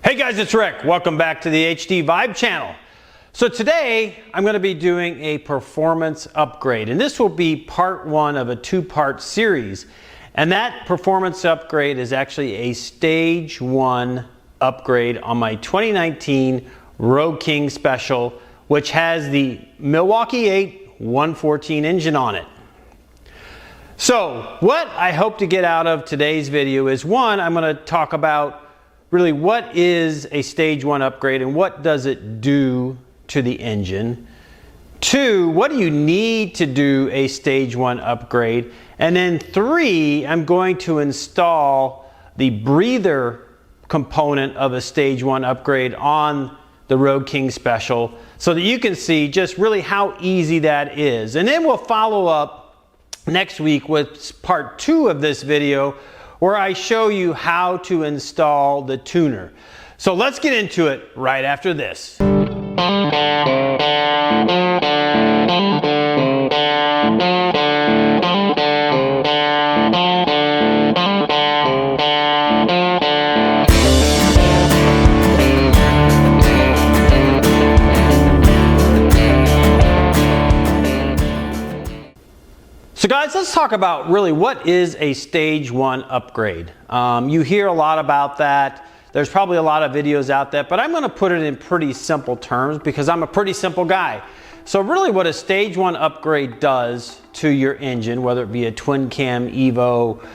Hey guys, it's Rick. Welcome back to the HDVIBE channel. So today I'm going to be doing a performance upgrade, and this will be part one of a two-part series. And that performance upgrade is actually a stage one upgrade on my 2019 Road King Special, which has the Milwaukee-Eight 114 engine on it. So what I hope to get out of today's video is, one, I'm going to talk about really what is a stage one upgrade and what does it do to the engine. Two, what do you need to do a stage one upgrade? And then three, I'm going to install the breather component of a stage one upgrade on the Road King Special so that you can see just really how easy that is. And then we'll follow up next week with part two of this video, where I show you how to install the tuner. So let's get into it right after this. So guys, let's talk about really what is a stage one upgrade. You hear a lot about that. There's probably a lot of videos out there, but I'm going to put it in pretty simple terms because I'm a pretty simple guy. So really what a stage one upgrade does to your engine, whether it be a twin cam Evo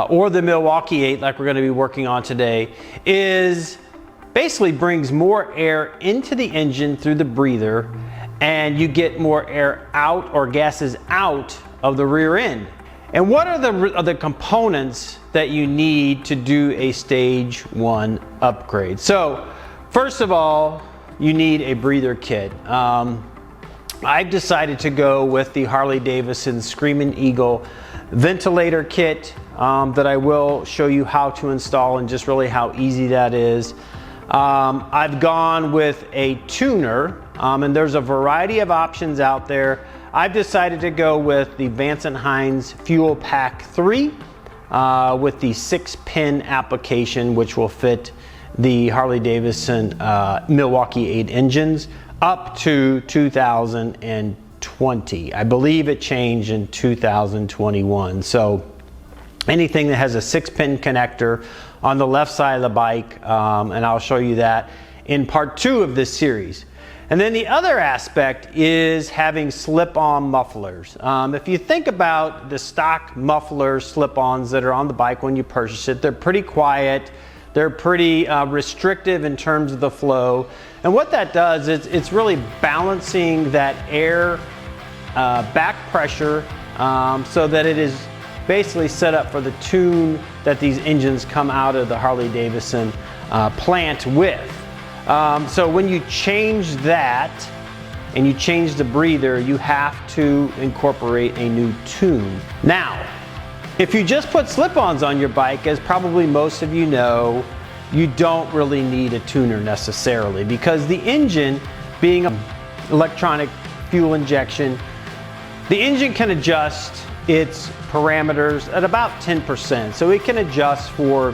or the Milwaukee-Eight like we're going to be working on today, is basically brings more air into the engine through the breather, and you get more air out or gases out of the rear end. And what are the components that you need to do a stage one upgrade? So first of all, you need a breather kit. I've decided to go with the Harley Davidson Screamin Eagle ventilator kit that I will show you how to install and just really how easy that is. I've gone with a tuner, and there's a variety of options out there. I've decided to go with the Vance & Hines Fuel Pack 3 with the 6-pin application, which will fit the Harley Davidson Milwaukee-Eight engines up to 2020. I believe it changed in 2021. So anything that has a 6-pin connector on the left side of the bike, and I'll show you that in part two of this series. And then the other aspect is having slip-on mufflers. If you think about the stock muffler slip-ons that are on the bike when you purchase it, they're pretty quiet, they're pretty restrictive in terms of the flow. And what that does is it's really balancing that air back pressure so that it is basically set up for the tune that these engines come out of the Harley Davidson plant with. So when you change that and you change the breather, you have to incorporate a new tune. Now, if you just put slip-ons on your bike, as probably most of you know, you don't really need a tuner necessarily, because the engine, being an electronic fuel injection, the engine can adjust its parameters at about 10%. So it can adjust for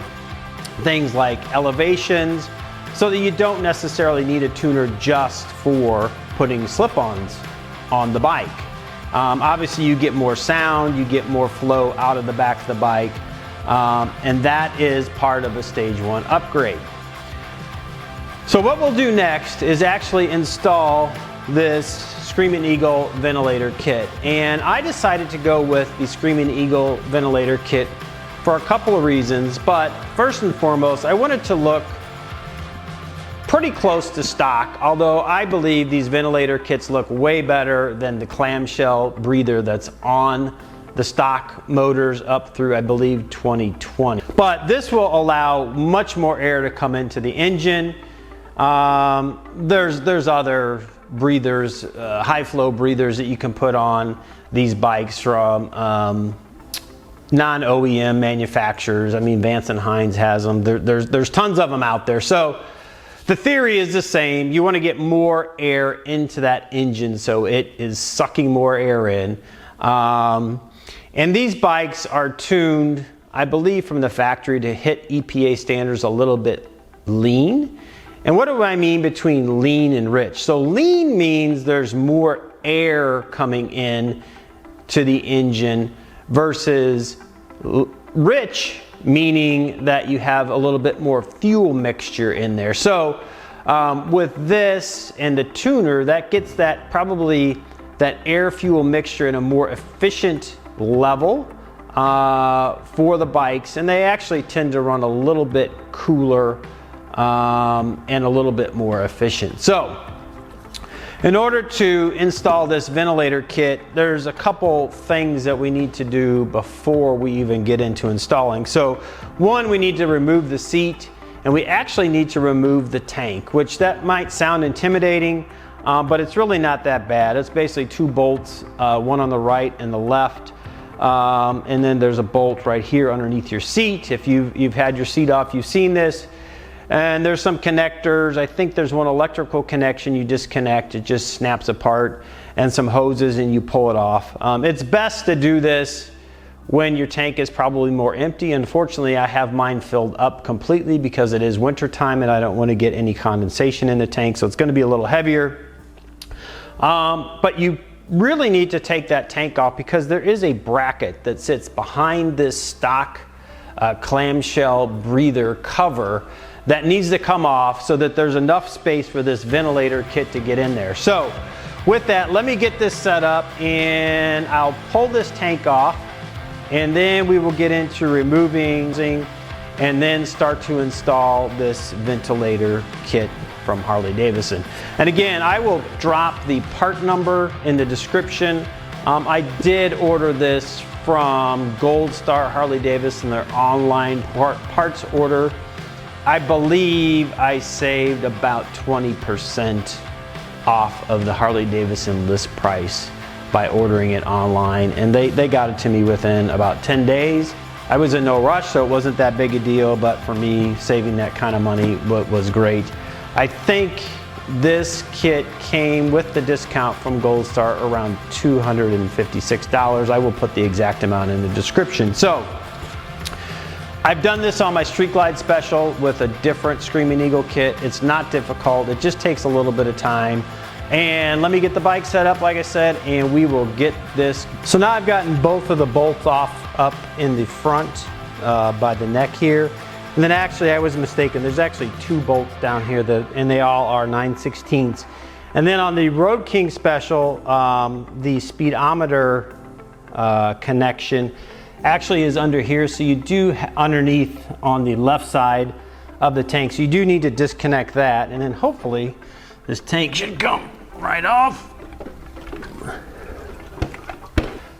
things like elevations, so that you don't necessarily need a tuner just for putting slip-ons on the bike. Obviously you get more sound, you get more flow out of the back of the bike, and that is part of a stage one upgrade. So what we'll do next is actually install this Screamin Eagle ventilator kit. And I decided to go with the Screamin Eagle ventilator kit for a couple of reasons, but first and foremost, I wanted to look pretty close to stock, although I believe these ventilator kits look way better than the clamshell breather that's on the stock motors up through, I believe, 2020. But this will allow much more air to come into the engine. There's other breathers, high flow breathers that you can put on these bikes from non-OEM manufacturers. I mean, Vance & Hines has them. There's tons of them out there. So the theory is the same. You want to get more air into that engine so it is sucking more air in. And these bikes are tuned, I believe, from the factory to hit EPA standards a little bit lean. And what do I mean between lean and rich? So lean means there's more air coming in to the engine versus rich, meaning that you have a little bit more fuel mixture in there. So with this and the tuner, that gets that probably that air fuel mixture in a more efficient level for the bikes, and they actually tend to run a little bit cooler and a little bit more efficient. So in order to install this ventilator kit, there's a couple things that we need to do before we even get into installing. So one, we need to remove the seat, and we actually need to remove the tank, which that might sound intimidating, but it's really not that bad. It's basically two bolts, one on the right and the left, and then there's a bolt right here underneath your seat. If you've had your seat off, you've seen this. And there's some connectors. I think there's one electrical connection you disconnect, it just snaps apart, and some hoses and you pull it off. It's best to do this when your tank is probably more empty. Unfortunately, I have mine filled up completely because it is winter time and I don't want to get any condensation in the tank, so it's going to be a little heavier. But you really need to take that tank off because there is a bracket that sits behind this stock clamshell breather cover that needs to come off so that there's enough space for this ventilator kit to get in there. So with that, let me get this set up and I'll pull this tank off, and then we will get into removing and then start to install this ventilator kit from Harley Davidson. And again, I will drop the part number in the description. I did order this from Goldstar Harley Davidson, their online parts order. I believe I saved about 20% off of the Harley Davidson list price by ordering it online, and they got it to me within about 10 days. I was in no rush, so it wasn't that big a deal, but for me, saving that kind of money was great. I think this kit came with the discount from Goldstar around $256. I will put the exact amount in the description. So I've done this on my Street Glide Special with a different Screamin Eagle kit. It's not difficult, it just takes a little bit of time. And let me get the bike set up, like I said, and we will get this. So now I've gotten both of the bolts off up in the front by the neck here. And then actually I was mistaken, there's actually two bolts down here, and they all are 9/16. And then on the Road King Special, the speedometer connection actually is under here, so you do underneath on the left side of the tank, so you do need to disconnect that, and then hopefully this tank should come right off.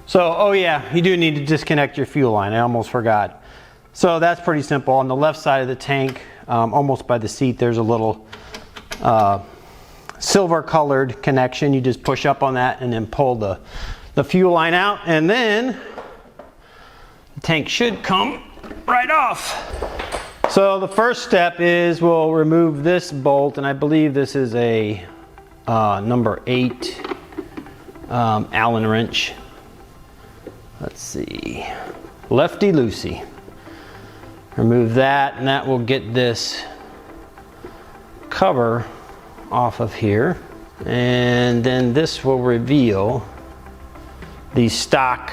So, oh yeah, you do need to disconnect your fuel line, I almost forgot. So that's pretty simple. On the left side of the tank, almost by the seat, there's a little silver colored connection. You just push up on that and then pull the fuel line out, and then the tank should come right off. So the first step is we'll remove this bolt, and I believe this is a number 8 Allen wrench. Let's see, lefty loosey. Remove that, and that will get this cover off of here, and then this will reveal the stock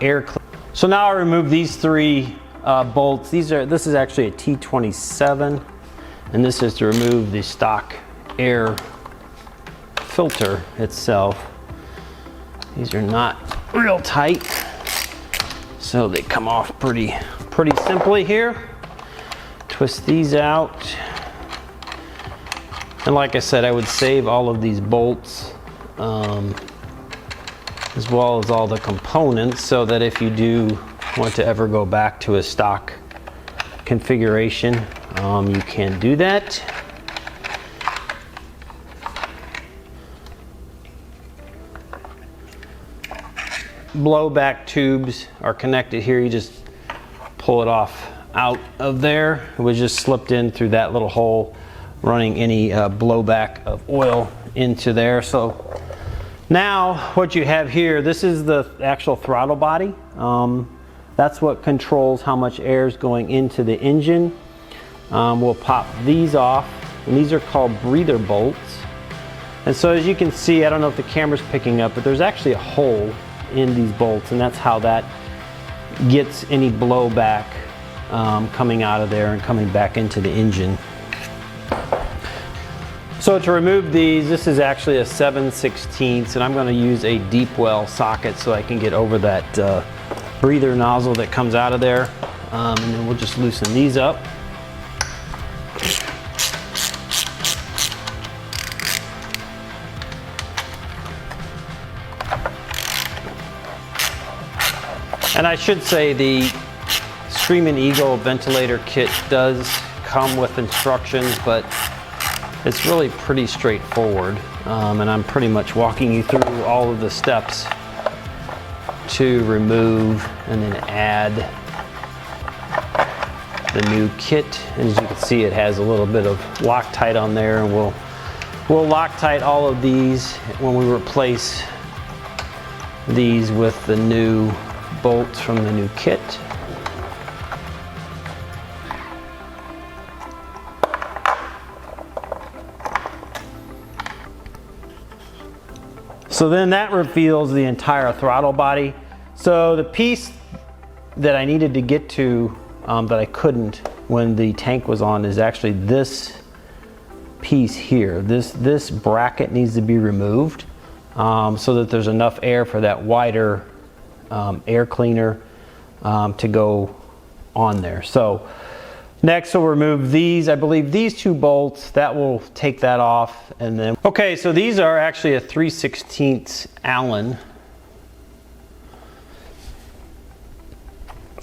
air clip. So now I'll remove these 3 bolts. This is actually a T27, and this is to remove the stock air filter itself. These are not real tight, so they come off pretty simply here. Twist these out, and like I said, I would save all of these bolts as well as all the components, so that if you do want to ever go back to a stock configuration, you can do that. Blowback tubes are connected here. You just pull it off out of there. It was just slipped in through that little hole, running any blowback of oil into there. So now what you have here, this is the actual throttle body. That's what controls how much air is going into the engine. we'll pop these off, and these are called breather bolts. And so as you can see, I don't know if the camera's picking up, but there's actually a hole in these bolts, and that's how that gets any blowback coming out of there and coming back into the engine. So to remove these, this is actually a 7/16, and I'm going to use a deep well socket so I can get over that breather nozzle that comes out of there. And then we'll just loosen these up. And I should say the Screamin Eagle ventilator kit does come with instructions, but it's really pretty straightforward. And I'm pretty much walking you through all of the steps to remove and then add the new kit. And as you can see, it has a little bit of Loctite on there, and we'll Loctite all of these when we replace these with the new bolts from the new kit. So then that reveals the entire throttle body. So the piece that I needed to get to that I couldn't when the tank was on is actually this piece here. This bracket needs to be removed so that there's enough air for that wider air cleaner to go on there. So next we'll remove these, I believe these two bolts, that will take that off. And then, okay, so these are actually a 3/16 Allen.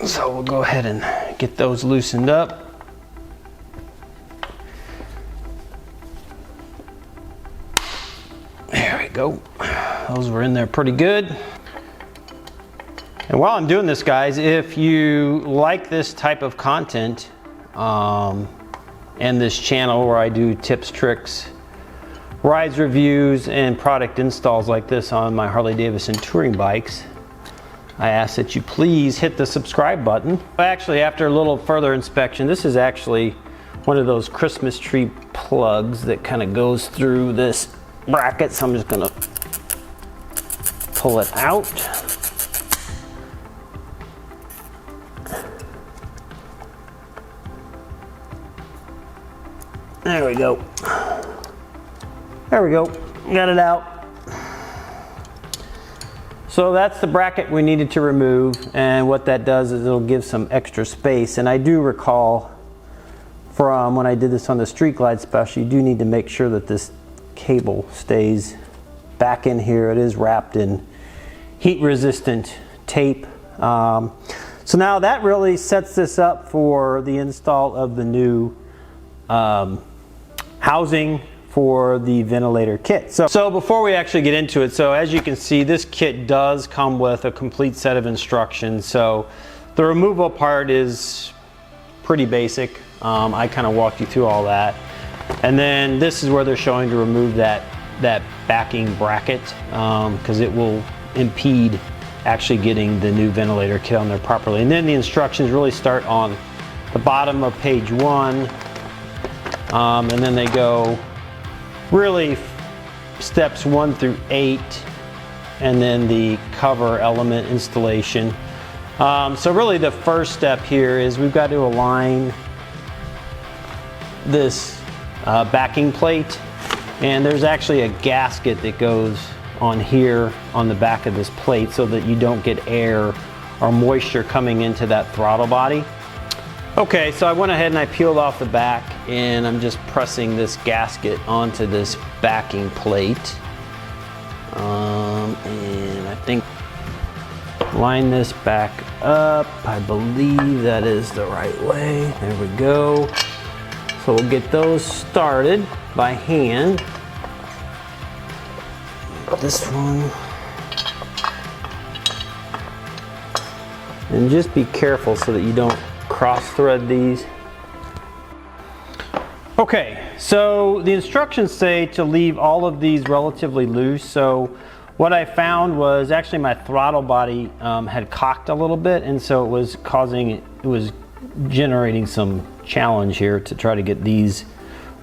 So we'll go ahead and get those loosened up. There we go. Those were in there pretty good. And while I'm doing this, guys, if you like this type of content and this channel where I do tips, tricks, rides, reviews, and product installs like this on my Harley Davidson touring bikes, I ask that you please hit the subscribe button. Actually, after a little further inspection, this is actually one of those Christmas tree plugs that kind of goes through this bracket. So I'm just gonna pull it out. There we go. There we go. Got it out. So that's the bracket we needed to remove, and what that does is it'll give some extra space. And I do recall from when I did this on the Street Glide special, you do need to make sure that this cable stays back in here. It is wrapped in heat resistant tape. So now that really sets this up for the install of the new housing for the ventilator kit. So before we actually get into it, so as you can see, this kit does come with a complete set of instructions. So the removal part is pretty basic. I kind of walked you through all that. And then this is where they're showing to remove that backing bracket because it will impede actually getting the new ventilator kit on there properly. And then the instructions really start on the bottom of page 1. And then they go really steps 1 through 8, and then the cover element installation. So really the first step here is we've got to align this backing plate, and there's actually a gasket that goes on here on the back of this plate so that you don't get air or moisture coming into that throttle body. Okay, so I went ahead and I peeled off the back, and I'm just pressing this gasket onto this backing plate. And I think line this back up. I believe that is the right way. There we go. So we'll get those started by hand. This one. And just be careful so that you don't cross thread these. Okay, so the instructions say to leave all of these relatively loose. So what I found was actually my throttle body had cocked a little bit, and so it was generating some challenge here to try to get these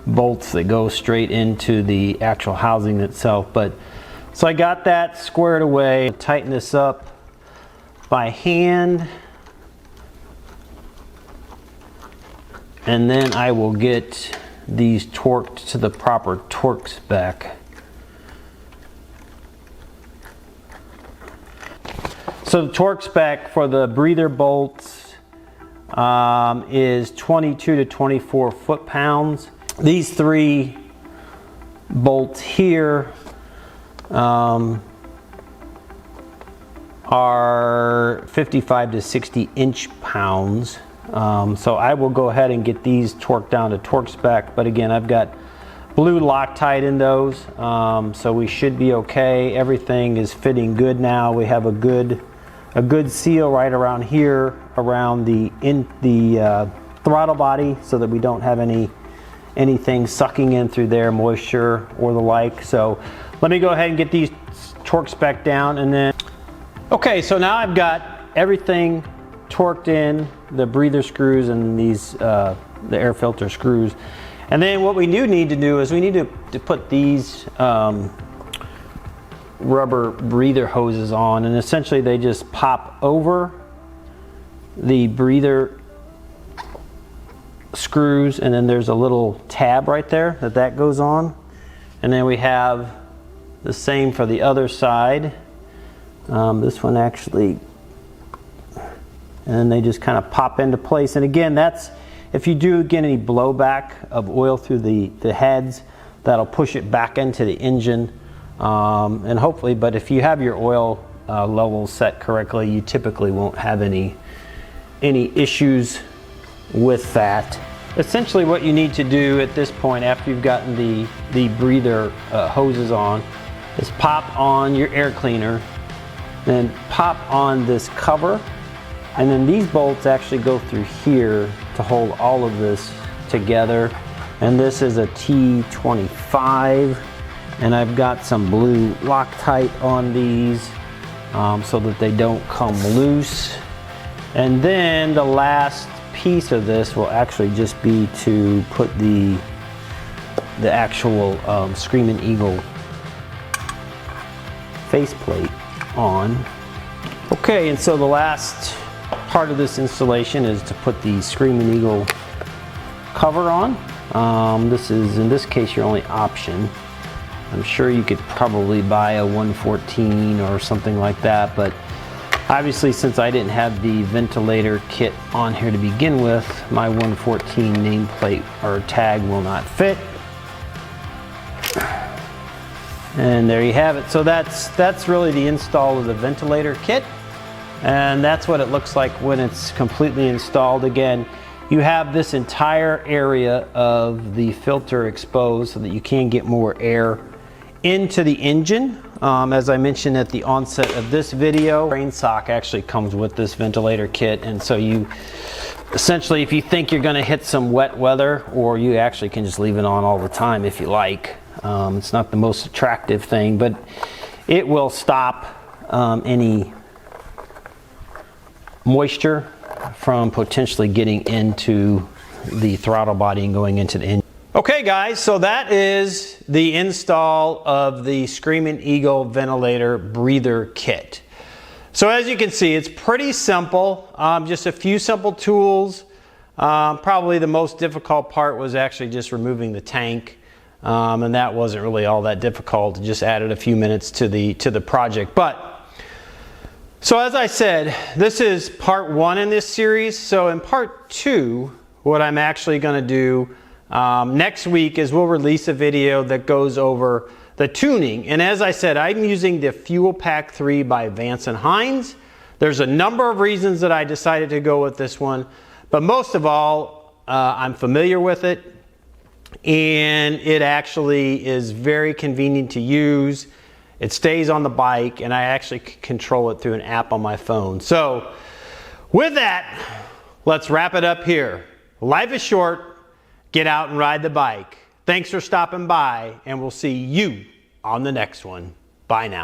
bolts that go straight into the actual housing itself. But so I got that squared away. Tighten this up by hand, and then I will get these torqued to the proper torque spec. So the torque spec for the breather bolts is 22 to 24 foot-pounds. These 3 bolts here are 55 to 60 inch-pounds. So I will go ahead and get these torqued down to torque spec, but again, I've got blue Loctite in those, so we should be okay. Everything is fitting good now. We have a good seal right around here, around the throttle body, so that we don't have anything sucking in through there, moisture or the like. So let me go ahead and get these torque spec down, and then okay, so now I've got everything torqued in, the breather screws and these the air filter screws. And then what we do need to do is we need to put these rubber breather hoses on, and essentially they just pop over the breather screws, and then there's a little tab right there that goes on. And then we have the same for the other side. This one actually, and then they just kind of pop into place. And again, that's if you do get any blowback of oil through the heads, that'll push it back into the engine, and hopefully, but if you have your oil levels set correctly, you typically won't have any issues with that. Essentially what you need to do at this point, after you've gotten the breather hoses on, is pop on your air cleaner, then pop on this cover, and then these bolts actually go through here to hold all of this together. And this is a T25, and I've got some blue Loctite on these so that they don't come loose. And then the last piece of this will actually just be to put the actual Screamin Eagle faceplate on. Okay, and so the last part of this installation is to put the Screamin Eagle cover on. This is, in this case, your only option. I'm sure you could probably buy a 114 or something like that, but obviously since I didn't have the ventilator kit on here to begin with, my 114 nameplate or tag will not fit. And there you have it. So that's really the install of the ventilator kit, and that's what it looks like when it's completely installed. Again, you have this entire area of the filter exposed so that you can get more air into the engine. As I mentioned at the onset of this video, rain sock actually comes with this ventilator kit, and so you essentially, if you think you're going to hit some wet weather, or you actually can just leave it on all the time if you like. It's not the most attractive thing, but it will stop any moisture from potentially getting into the throttle body and going into the engine. Okay guys, so that is the install of the Screamin Eagle ventilator breather kit. So as you can see, it's pretty simple, just a few simple tools. Probably the most difficult part was actually just removing the tank, and that wasn't really all that difficult. It just added a few minutes to the project. But so as I said, this is part 1 in this series. So in part 2, what I'm actually going to do next week is we'll release a video that goes over the tuning. And as I said, I'm using the Fuel Pack 3 by Vance & Hines. There's a number of reasons that I decided to go with this one, but most of all, I'm familiar with it, and it actually is very convenient to use. It stays on the bike, and I actually control it through an app on my phone. So with that, let's wrap it up here. Life is short. Get out and ride the bike. Thanks for stopping by, and we'll see you on the next one. Bye now.